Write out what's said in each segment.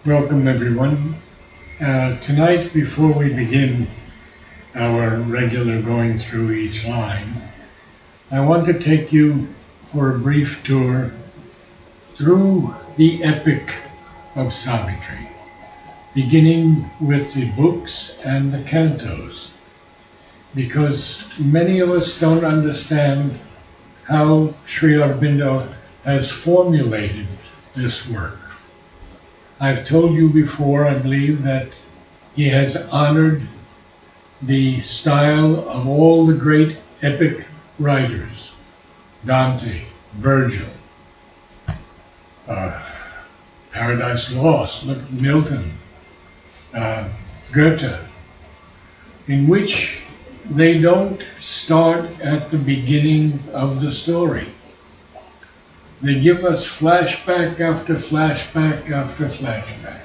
Welcome everyone. Tonight, before we begin our regular going through each line, I want to take you for a brief tour through the epic of Savitri, beginning with the books and the cantos, because many of us don't understand how Sri Aurobindo has formulated this work. I've told you before, I believe, that he has honored the style of all the great epic writers, Dante, Virgil, Paradise Lost, Milton, Goethe, in which they don't start at the beginning of the story. They give us flashback after flashback after flashback.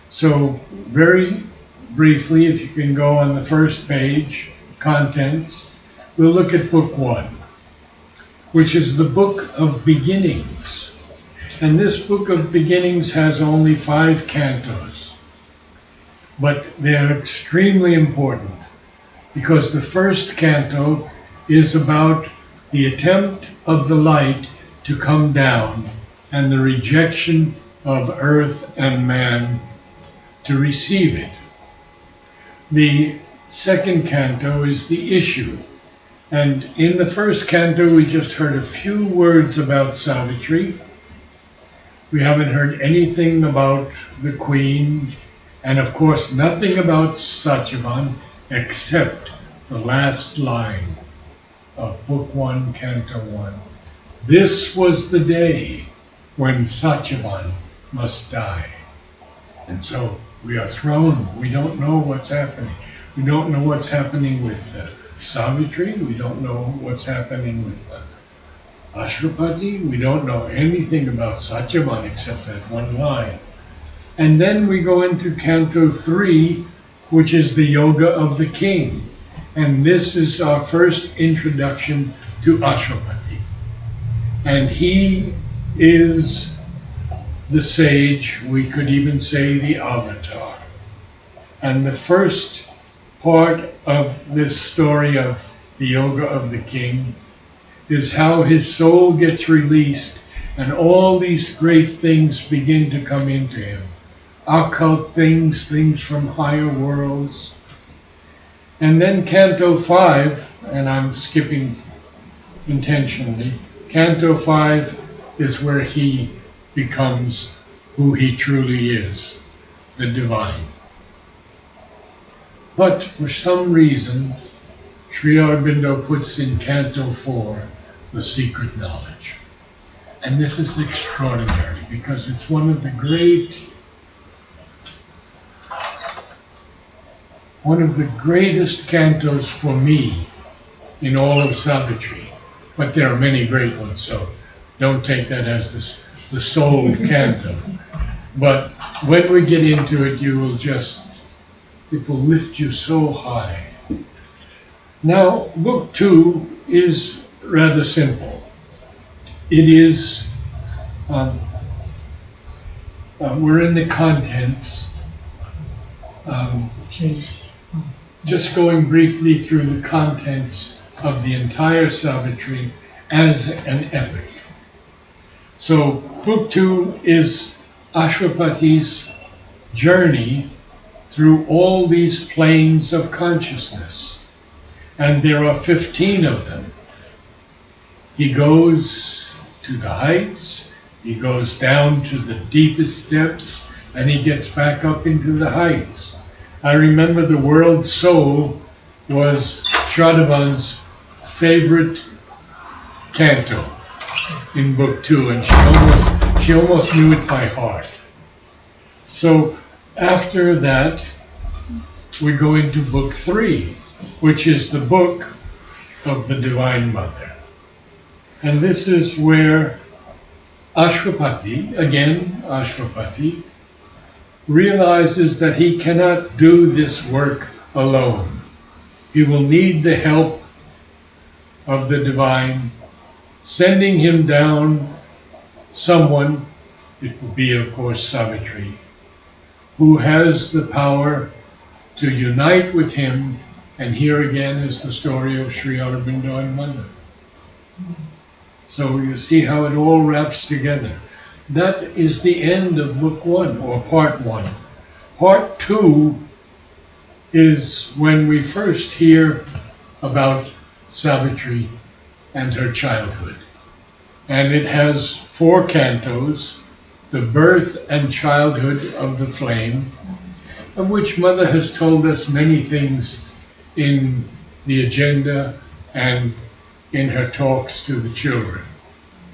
So very briefly, if you can go on the first page, contents, we'll look at book 1, which is the book of beginnings. And this book of beginnings has only 5 cantos, but they're extremely important because the first canto is about the attempt of the light to come down and the rejection of earth and man to receive it. The second canto is the issue. And in the first canto, we just heard a few words about Savitri. We haven't heard anything about the queen, and of course nothing about Satyavan except the last line of Book 1, Canto 1. This was the day when Satyavan must die. And so we are thrown. We don't know what's happening. We don't know what's happening with Savitri. We don't know what's happening with Ashwapati. We don't know anything about Satyavan except that one line. And then we go into Canto 3, which is the Yoga of the King. And this is our first introduction to Ashwapati. And he is the sage, we could even say the avatar. And the first part of this story of the Yoga of the King is how his soul gets released and all these great things begin to come into him. Occult things, things from higher worlds. And then Canto 5, and I'm skipping intentionally, Canto 5 is where he becomes who he truly is, the divine. But for some reason, Sri Aurobindo puts in Canto 4 the secret knowledge. And this is extraordinary because it's one of the greatest cantos for me in all of Savitri. But there are many great ones, so don't take that as the sole canto. But when we get into it, it will lift you so high. Now, book 2 is rather simple. It is, we're in the contents, just going briefly through the contents of the entire Savitri as an epic. So book 2 is Ashwapati's journey through all these planes of consciousness. And there are 15 of them. He goes to the heights, he goes down to the deepest depths, and he gets back up into the heights. I remember the world soul was Shraddhavan's favorite canto in book 2, and she almost knew it by heart. So after that, we go into book 3, which is the book of the Divine Mother. And this is where Ashwapati, realizes that he cannot do this work alone. He will need the help of the divine, sending him down someone, it will be of course Savitri, who has the power to unite with him. And here again is the story of Sri Aurobindo and Mother. So you see how it all wraps together. That is the end of book 1, or part 1. Part 2 is when we first hear about Savitri and her childhood. And it has 4 cantos, the birth and childhood of the flame, of which Mother has told us many things in the agenda and in her talks to the children.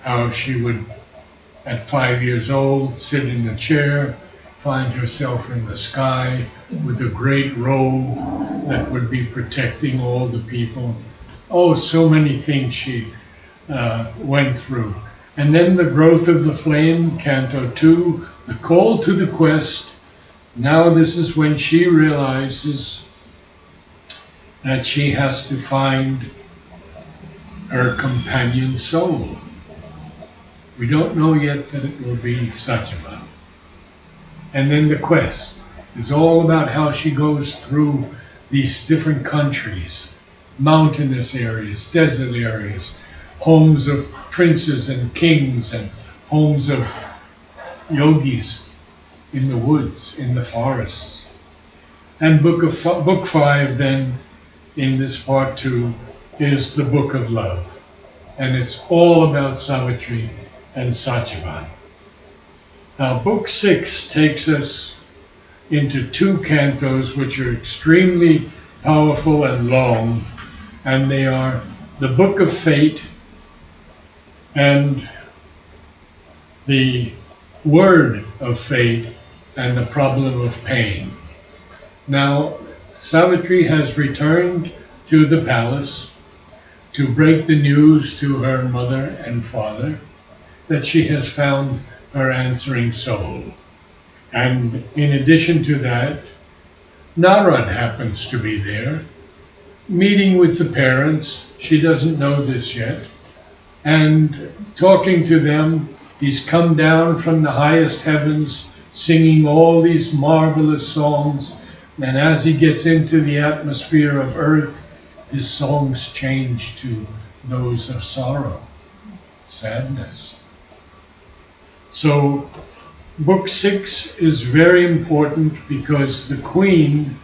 How she would, at 5 years old, sit in a chair, find herself in the sky with a great robe that would be protecting all the people. Oh, so many things she went through. And then the growth of the flame, Canto 2, the call to the quest. Now this is when she realizes that she has to find her companion soul. We don't know yet that it will be Satyavan. And then the quest is all about how she goes through these different countries, mountainous areas, desert areas, homes of princes and kings, and homes of yogis in the woods, in the forests. And book 5 then, in this part 2, is the book of love. And it's all about Savitri and Satyavan. Now book 6 takes us into 2 cantos which are extremely powerful and long, and they are the Book of Fate and the Word of Fate and the Problem of Pain. Now Savitri has returned to the palace to break the news to her mother and father that she has found her answering soul. And in addition to that, Narad happens to be there, meeting with the parents. She doesn't know this yet. And talking to them, he's come down from the highest heavens, singing all these marvelous songs. And as he gets into the atmosphere of earth, his songs change to those of sorrow, sadness. So book 6 is very important because the Queen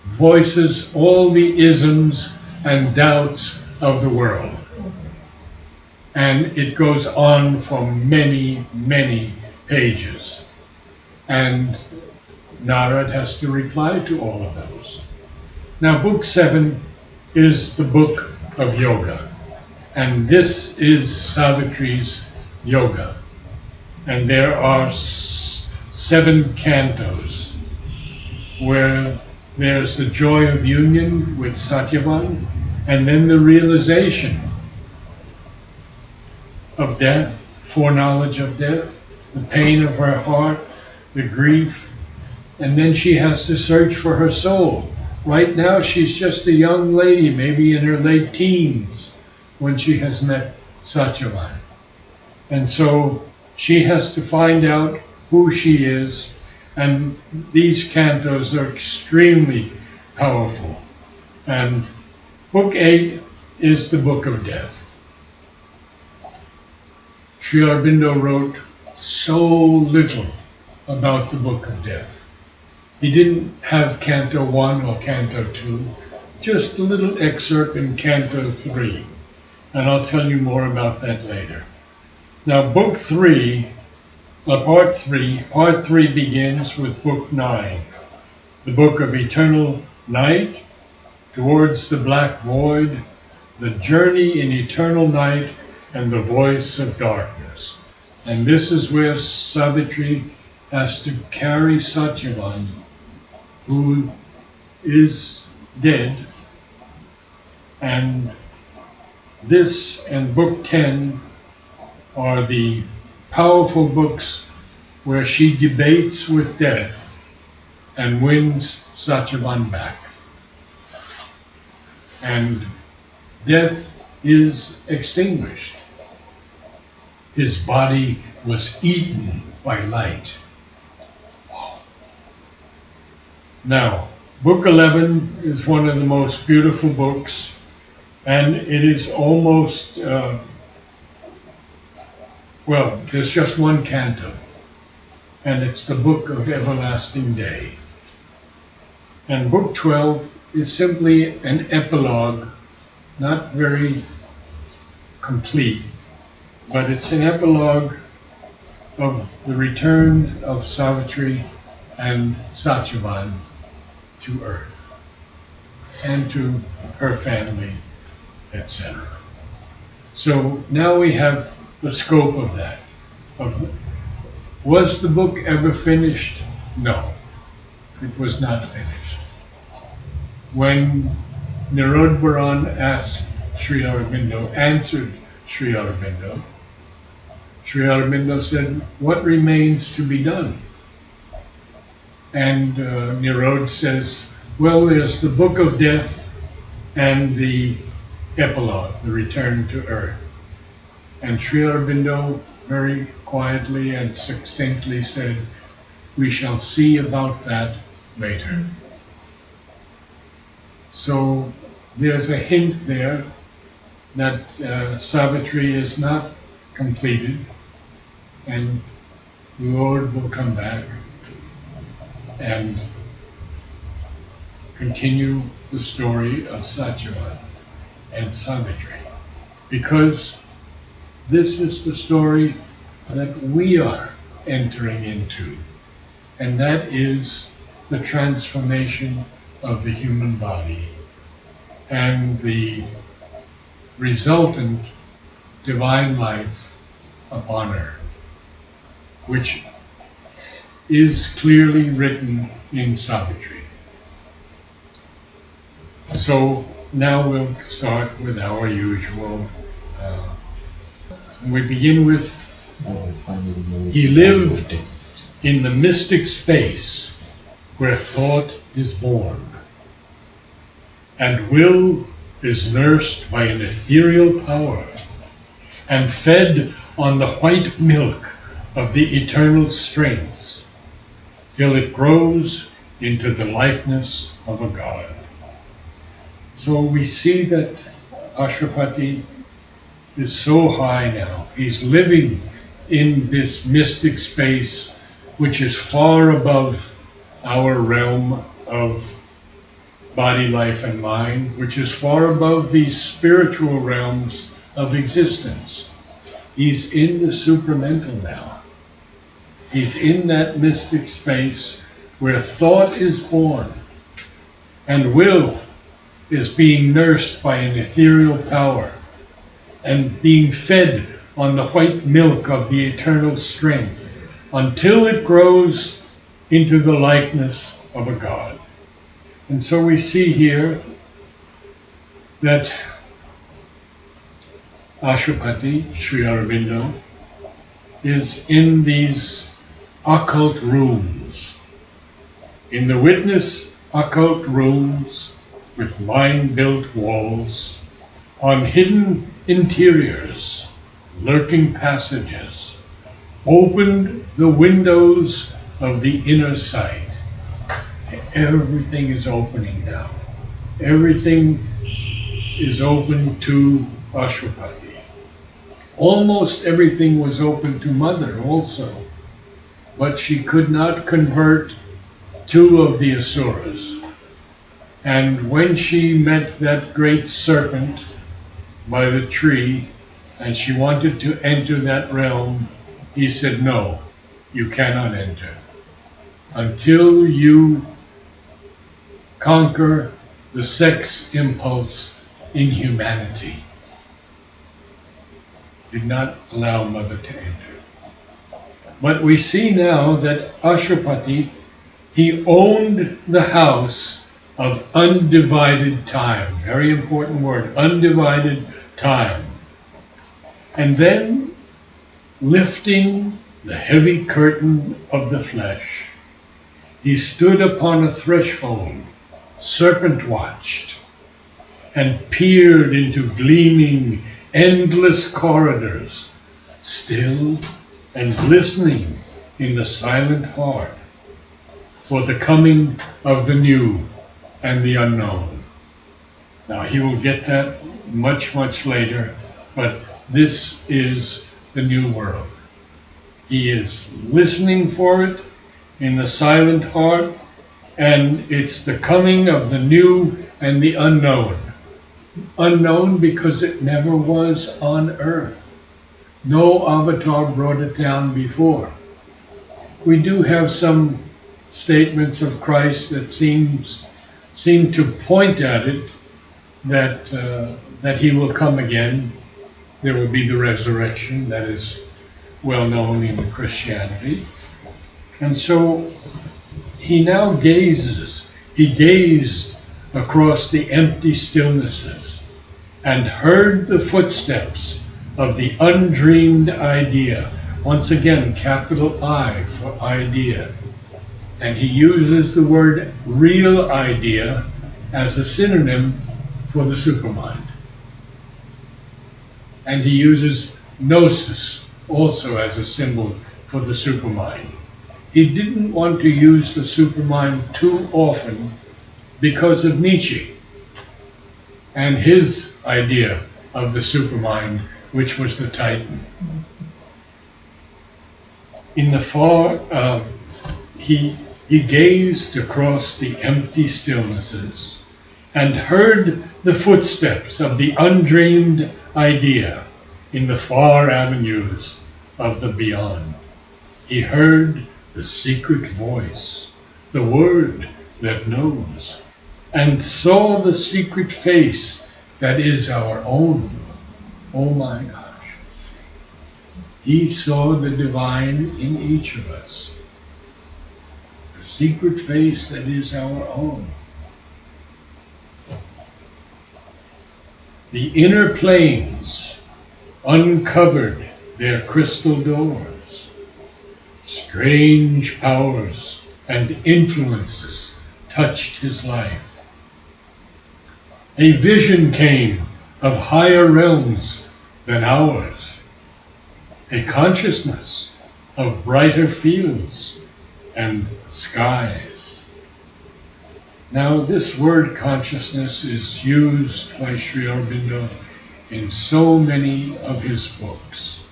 voices all the isms and doubts of the world. And it goes on for many, many pages. And Narad has to reply to all of those. Now book 7 is the book of yoga. And this is Savitri's yoga. And there are 7 cantos where there's the joy of union with Satyavan, and then the realization of death, foreknowledge of death, the pain of her heart, the grief, and then she has to search for her soul. Right now she's just a young lady, maybe in her late teens, when she has met Satyavan. And so she has to find out who she is, and these cantos are extremely powerful. And book 8 is the book of death. Sri Aurobindo wrote so little about the book of death. He didn't have Canto 1 or Canto 2, just a little excerpt in Canto 3. And I'll tell you more about that later. Now book 3, part 3 begins with book 9, the book of eternal night, towards the black void, the journey in eternal night, and the voice of darkness. And this is where Savitri has to carry Satyavan, who is dead. And this and book 10 are the powerful books where she debates with death and wins Satyavan back. And death is extinguished. his body was eaten by light. Wow. Now, Book 11 is one of the most beautiful books, and it is almost, well, there's just one canto, and it's the Book of Everlasting Day. And Book 12 is simply an epilogue, not very complete, but it's an epilogue of the return of Savitri and Satyavan to Earth and to her family, etc. So now we have the scope of that. Was the book ever finished? No, it was not finished. When Narad asked Sri Aurobindo, answered Sri Aurobindo, Sri Aurobindo said, "What remains to be done?" And Narad says, well, there's the Book of Death and the epilogue, the return to Earth. And Sri Aurobindo very quietly and succinctly said, we shall see about that later. So there's a hint there that Savitri is not completed, and the Lord will come back and continue the story of Satyavan and Savitri, because this is the story that we are entering into, and that is the transformation of the human body and the resultant divine life upon earth, which is clearly written in Savitri. So now we'll start with our usual. We begin with, he lived in the mystic space where thought is born, and will is nursed by an ethereal power, and fed on the white milk of the eternal strengths, till it grows into the likeness of a god. So we see that Ashwapati is so high now. He's living in this mystic space which is far above our realm of body, life, and mind, which is far above these spiritual realms of existence. He's in the supramental now. He's in that mystic space where thought is born and will is being nursed by an ethereal power and being fed on the white milk of the eternal strength until it grows into the likeness of a god. And so we see here that Ashwapati, Sri Aurobindo, is in these occult rooms. In the witness occult rooms with mind-built walls, on hidden interiors, lurking passages, opened the windows of the inner sight. Everything is opening now. Everything is open to Ashwapati. Almost everything was open to Mother also, but she could not convert two of the asuras. And when she met that great serpent by the tree, and she wanted to enter that realm, he said, no, you cannot enter until you conquer the sex impulse in humanity. Did not allow Mother to enter. But we see now that Ashwapati, he owned the house of undivided time. Very important word, undivided time. And then, lifting the heavy curtain of the flesh, he stood upon a threshold, serpent-watched, and peered into gleaming, endless corridors, still and listening in the silent heart for the coming of the new and the unknown. Now he will get that much, much later, but this is the new world. He is listening for it in the silent heart, and it's the coming of the new and the unknown. Unknown because it never was on earth. No avatar brought it down before. We do have some statements of Christ that seem to point at it, that he will come again. There will be the resurrection, that is well known in Christianity. And so he now gazed across the empty stillnesses and heard the footsteps of the undreamed idea. Once again, capital I for idea. And he uses the word real idea as a synonym for the supermind. And he uses gnosis also as a symbol for the supermind. He didn't want to use the supermind too often because of Nietzsche and his idea of the supermind, which was the Titan. In the far, he gazed across the empty stillnesses and heard the footsteps of the undreamed idea in the far avenues of the beyond. He heard the secret voice, the word that knows, and saw the secret face that is our own. Oh my gosh. He saw the divine in each of us. The secret face that is our own. The inner planes uncovered their crystal doors. Strange powers and influences touched his life. A vision came of higher realms than ours. A consciousness of brighter fields and skies. Now, this word consciousness is used by Sri Aurobindo in so many of his books.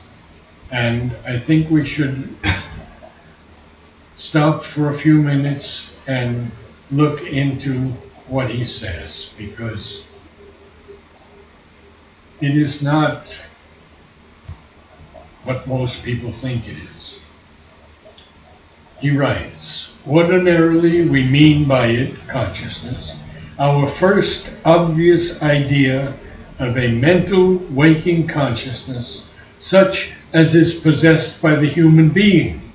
And I think we should stop for a few minutes and look into what he says, because it is not what most people think it is. He writes, ordinarily we mean by it consciousness, our first obvious idea of a mental waking consciousness, such as is possessed by the human being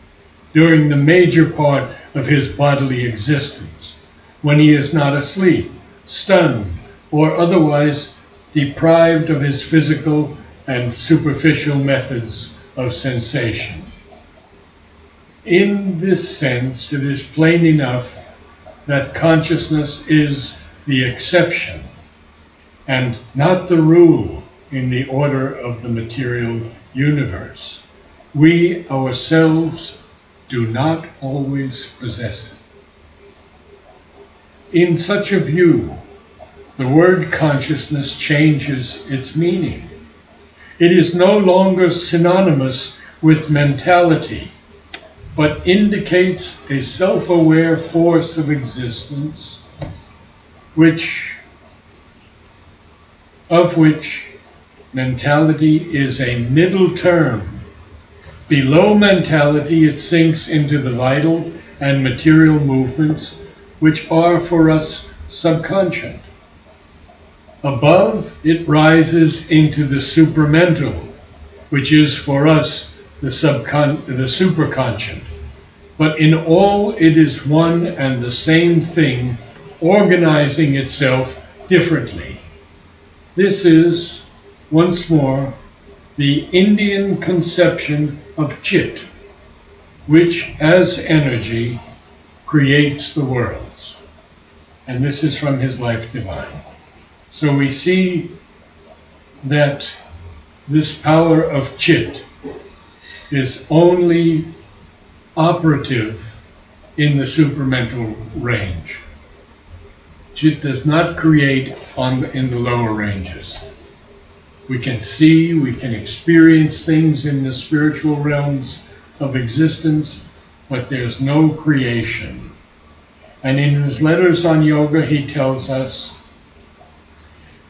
during the major part of his bodily existence, when he is not asleep, stunned, or otherwise deprived of his physical and superficial methods of sensation. In this sense, it is plain enough that consciousness is the exception and not the rule in the order of the material universe. We ourselves do not always possess it. In such a view, the word consciousness changes its meaning. It is no longer synonymous with mentality, but indicates a self-aware force of existence, of which mentality is a middle term. Below mentality, it sinks into the vital and material movements, which are for us subconscious. Above, it rises into the supramental, which is for us the superconscious. But in all, it is one and the same thing, organizing itself differently. This is, once more, the Indian conception of Chit, which as energy creates the worlds. And this is from his Life Divine. So we see that this power of Chit is only operative in the supramental range. Chit does not create in the lower ranges. We can see, we can experience things in the spiritual realms of existence, but there's no creation. And in his letters on yoga, he tells us,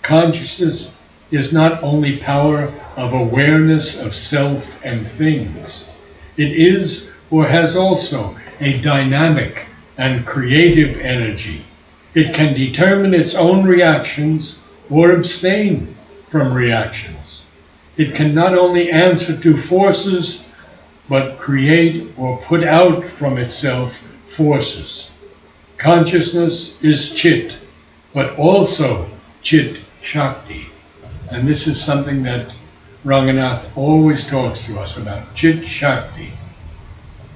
consciousness is not only power of awareness of self and things. It is, or has also, a dynamic and creative energy. It can determine its own reactions or abstain from reactions. It can not only answer to forces, but create or put out from itself forces. Consciousness is Chit, but also Chit Shakti. And this is something that Ranganath always talks to us about, Chit Shakti,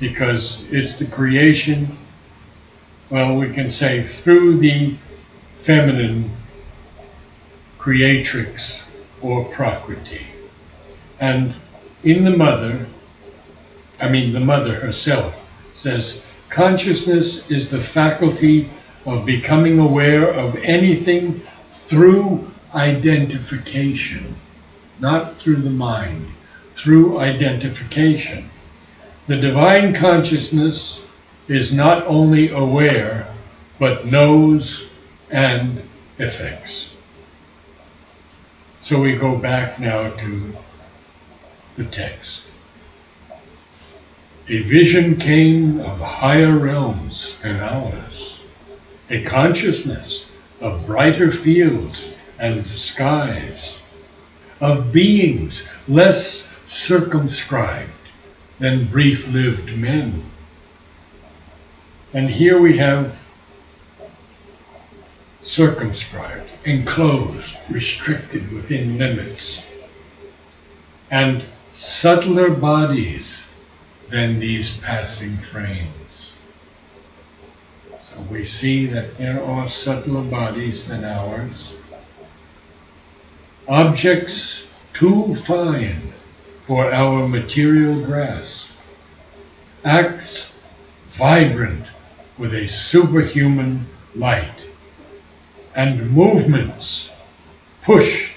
because it's the creation, well, we can say through the feminine creatrix or Prakriti. And in the mother herself says, consciousness is the faculty of becoming aware of anything through identification, not through the mind, through identification. The divine consciousness is not only aware, but knows and affects. So we go back now to the text. A vision came of higher realms than ours, a consciousness of brighter fields and skies, of beings less circumscribed than brief-lived men. And here we have circumscribed, enclosed, restricted within limits, and subtler bodies than these passing frames. So we see that there are subtler bodies than ours, objects too fine for our material grasp, acts vibrant with a superhuman light, and movements pushed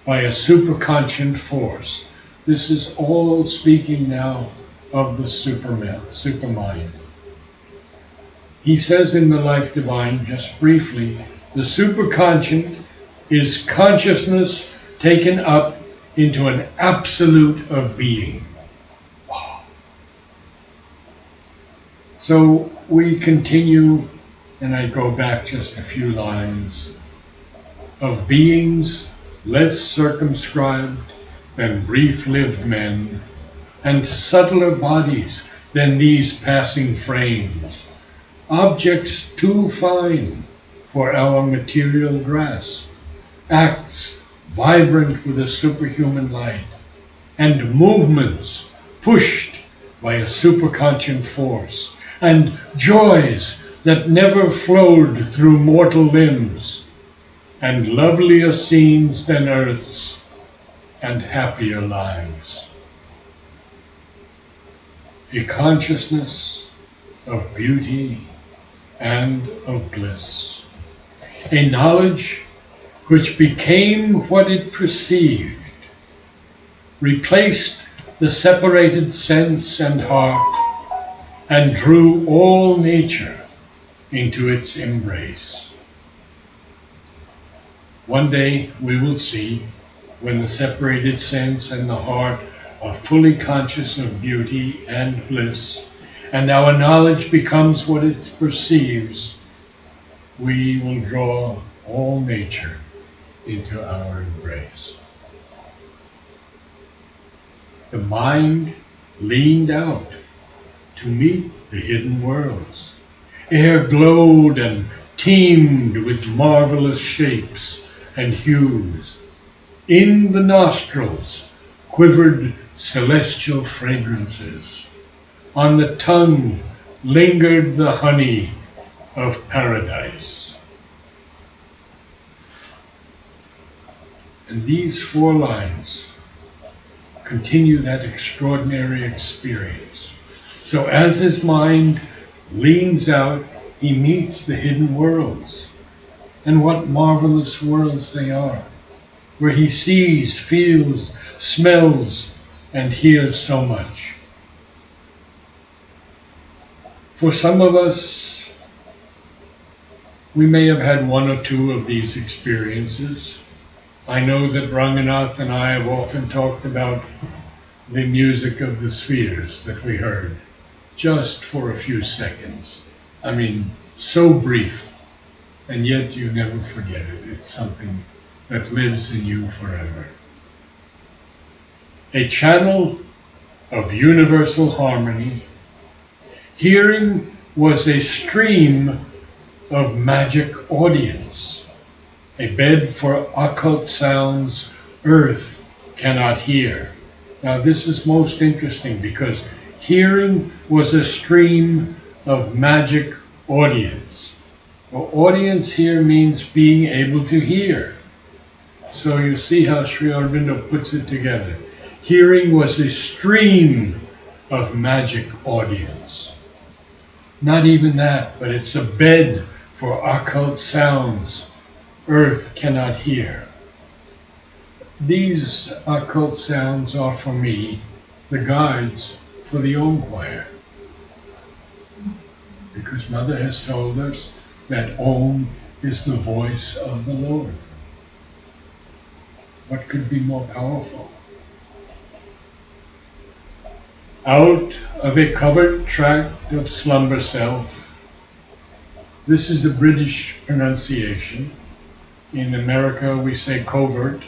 by a superconscient force. This is all speaking now of the supermind. He says in the Life Divine, just briefly, the superconscient is consciousness taken up into an absolute of being. Wow. So we continue, and I go back just a few lines, of beings less circumscribed than brief-lived men, and subtler bodies than these passing frames, objects too fine for our material grasp, acts vibrant with a superhuman light, and movements pushed by a superconscient force, and joys that never flowed through mortal limbs, and lovelier scenes than earth's, and happier lives. A consciousness of beauty and of bliss, a knowledge which became what it perceived, replaced the separated sense and heart, and drew all nature into its embrace. One day we will see, when the separated sense and the heart are fully conscious of beauty and bliss, and our knowledge becomes what it perceives, we will draw all nature into our embrace. The mind leaned out to meet the hidden worlds. Air glowed and teemed with marvelous shapes and hues. In the nostrils quivered celestial fragrances. On the tongue lingered the honey of paradise. And these 4 lines continue that extraordinary experience. So as his mind leans out, he meets the hidden worlds. And what marvelous worlds they are, where he sees, feels, smells, and hears so much. For some of us, we may have had one or two of these experiences. I know that Ranganath and I have often talked about the music of the spheres that we heard, just for a few seconds. I mean, so brief, and yet you never forget it. It's something that lives in you forever. A channel of universal harmony. Hearing was a stream of magic audience, a bed for occult sounds earth cannot hear. Now this is most interesting because hearing was a stream of magic audience. Well, audience here means being able to hear. So you see how Sri Aurobindo puts it together. Hearing was a stream of magic audience. Not even that, but it's a bed for occult sounds earth cannot hear. These occult sounds are for me the guides for the Om choir. Because Mother has told us that Om is the voice of the Lord. What could be more powerful? Out of a covered tract of slumber self. This is the British pronunciation. In America we say covert,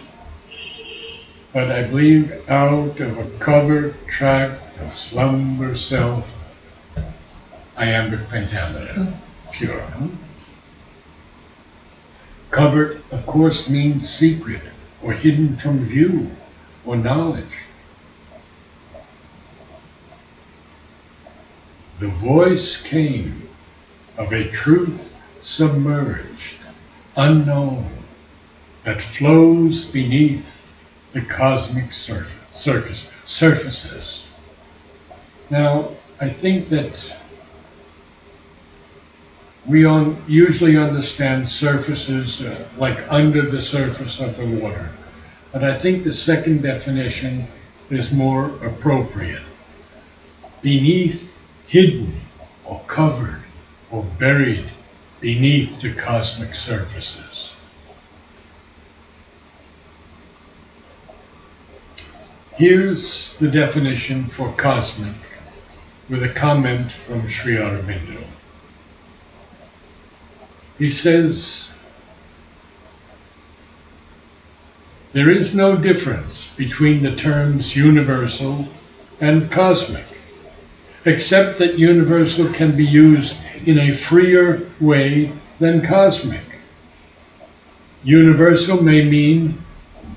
but I believe out of a covered tract of slumber self, iambic pentameter, pure. Covered, of course, means secret or hidden from view or knowledge. The voice came of a truth submerged, unknown, that flows beneath the cosmic surfaces. Now, I think that we usually understand surfaces like under the surface of the water, but I think the second definition is more appropriate. Beneath, hidden, or covered, or buried beneath the cosmic surfaces. Here's the definition for cosmic with a comment from Sri Aurobindo. He says, there is no difference between the terms universal and cosmic, except that universal can be used in a freer way than cosmic. Universal may mean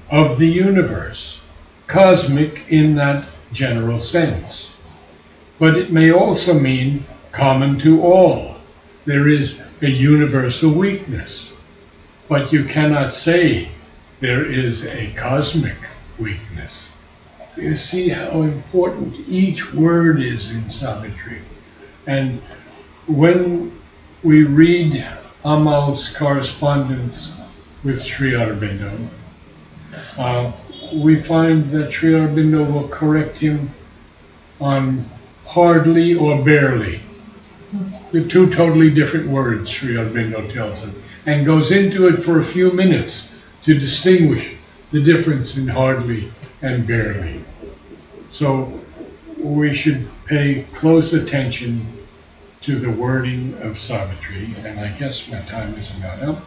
of the universe, cosmic in that general sense. But it may also mean common to all. There is a universal weakness, but you cannot say there is a cosmic weakness. So you see how important each word is in Savitri. And when we read Amal's correspondence with Sri Aurobindo, we find that Sri Aurobindo will correct him on hardly or barely. The two totally different words, Sri Aurobindo tells him, and goes into it for a few minutes to distinguish the difference in hardly and barely. So we should pay close attention to the wording of Savitri, and I guess my time is about up.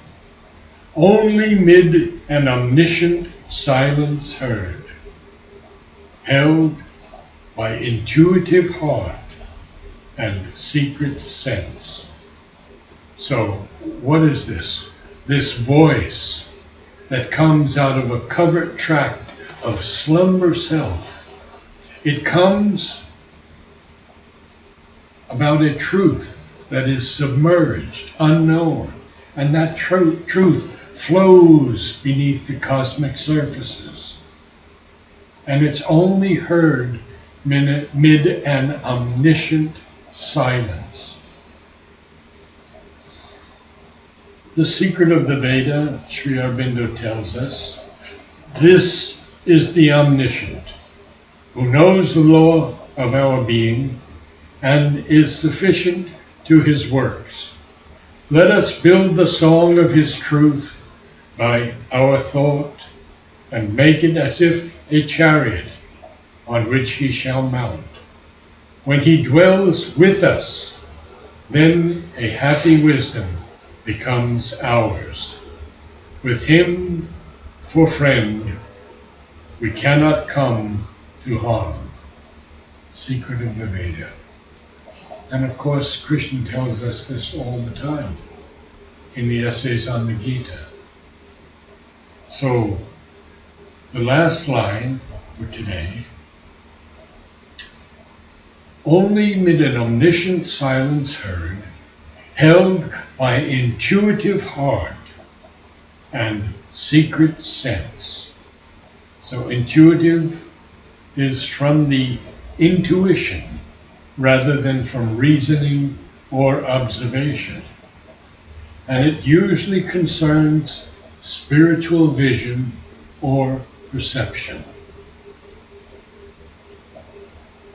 Only mid an omniscient silence heard, held by intuitive heart and secret sense. So what is this? This voice that comes out of a covered tract of slumber self. It comes about a truth that is submerged, unknown, and that truth flows beneath the cosmic surfaces. and it's only heard mid an omniscient silence. The secret of the Veda, Sri Aurobindo tells us, this is the omniscient, who knows the law of our being and is sufficient to his works. Let us build the song of his truth by our thought and make it as if a chariot on which he shall mount. When he dwells with us, then a happy wisdom becomes ours. With him for friend, we cannot come to harm. Secret of the Veda. And of course, Krishna tells us this all the time in the essays on the Gita. So, the last line for today, only mid an omniscient silence heard, held by intuitive heart and secret sense. So intuitive is from the intuition rather than from reasoning or observation. And it usually concerns spiritual vision or perception.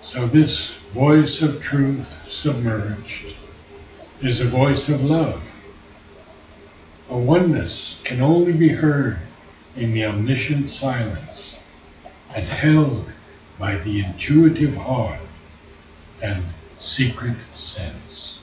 So this voice of truth submerged is a voice of love. A oneness can only be heard in the omniscient silence and held by the intuitive heart and secret sense.